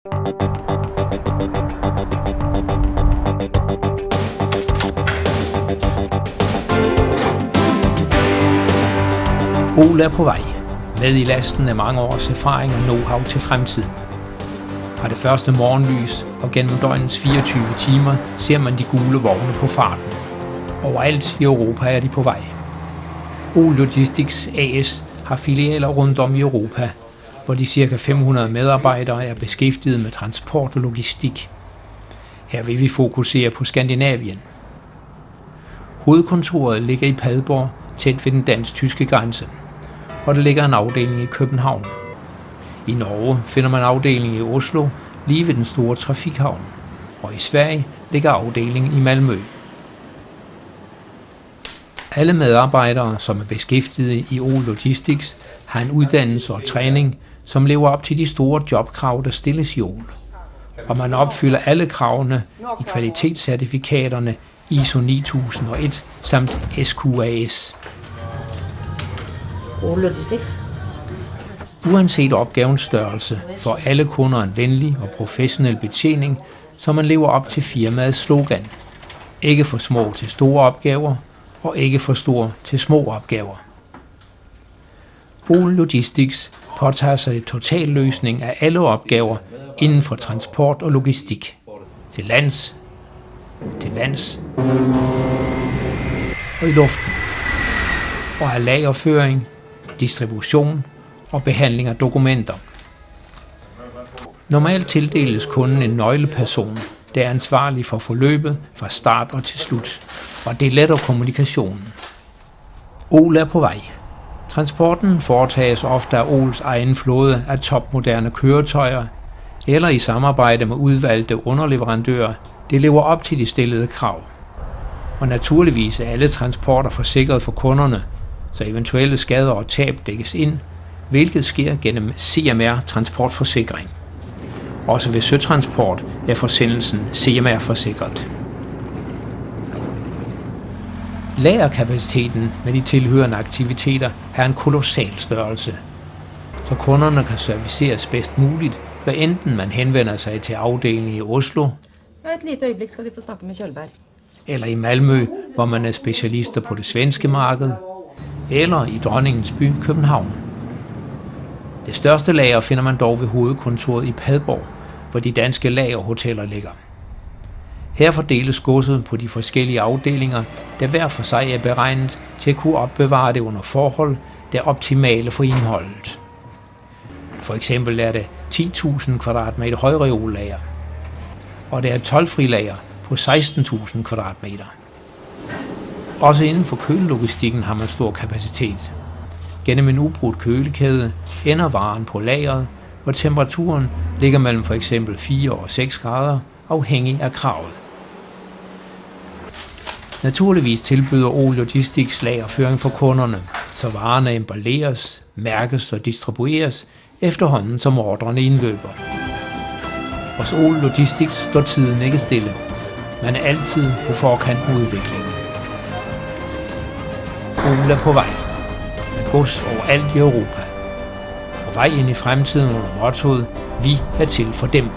OL er på vej, med i lasten af mange års erfaring og know-how til fremtiden. Fra det første morgenlys og gennem døgnets 24 timer ser man de gule vogne på farten. Overalt i Europa er de på vej. OL Logistics AS har filialer rundt om i Europa, hvor de ca. 500 medarbejdere er beskæftiget med transport og logistik. Her vil vi fokusere på Skandinavien. Hovedkontoret ligger i Padborg, tæt ved den dansk-tyske grænse, og der ligger en afdeling i København. I Norge finder man afdeling i Oslo, lige ved den store trafikhavn, og i Sverige ligger afdelingen i Malmø. Alle medarbejdere, som er beskæftiget i OL Logistics, har en uddannelse og træning, som lever op til de store jobkrav, der stilles i OL. Og man opfylder alle kravene i kvalitetscertifikaterne ISO 9001 samt SQAS. OL Logistics. Uanset opgavens størrelse får alle kunder en venlig og professionel betjening, så man lever op til firmaets slogan. Ikke for små til store opgaver, og ikke for store til små opgaver. OL Logistics påtager sig en total løsning af alle opgaver inden for transport og logistik. Til lands, til vands og i luften. Og af lagerføring, distribution og behandling af dokumenter. Normalt tildeles kunden en nøgleperson, der er ansvarlig for forløbet fra start og til slut, og det letter kommunikationen. OL er på vej. Transporten foretages ofte af OLs egen flåde af topmoderne køretøjer, eller i samarbejde med udvalgte underleverandører, det lever op til de stillede krav. Og naturligvis er alle transporter forsikret for kunderne, så eventuelle skader og tab dækkes ind, hvilket sker gennem CMR-transportforsikring. Også ved søtransport er forsendelsen CMR-forsikret. Lagerkapaciteten med de tilhørende aktiviteter har en kolossal størrelse, så kunderne kan serviceres bedst muligt, hvad enten man henvender sig til afdelingen i Oslo, Et lille øjeblik skal de få snakke med Kjølberg. Eller i Malmø, hvor man er specialister på det svenske marked, eller i Dronningens by, København. Det største lager finder man dog ved hovedkontoret i Padborg, hvor de danske lagerhoteller ligger. Her fordeles godset på de forskellige afdelinger, der hver for sig er beregnet til at kunne opbevare det under forhold, der er optimale for indholdet. For eksempel er det 10.000 kvadratmeter højreollager, og der er toldfrilager på 16.000 kvadratmeter. Også inden for kølelogistikken har man stor kapacitet. Gennem en ubrudt kølekæde ender varen på lageret, hvor temperaturen ligger mellem for eksempel 4 og 6 grader, afhængig af kravet. Naturligvis tilbyder OL Logistics lagerføring for kunderne, så varerne emballeres, mærkes og distribueres efterhånden som ordrerne indløber. Hos OL Logistics står tiden ikke stille. Man er altid på forkant med udviklingen. OL er på vej. Med gods overalt i Europa. På vej ind i fremtiden under mottoet: Vi er til for dem.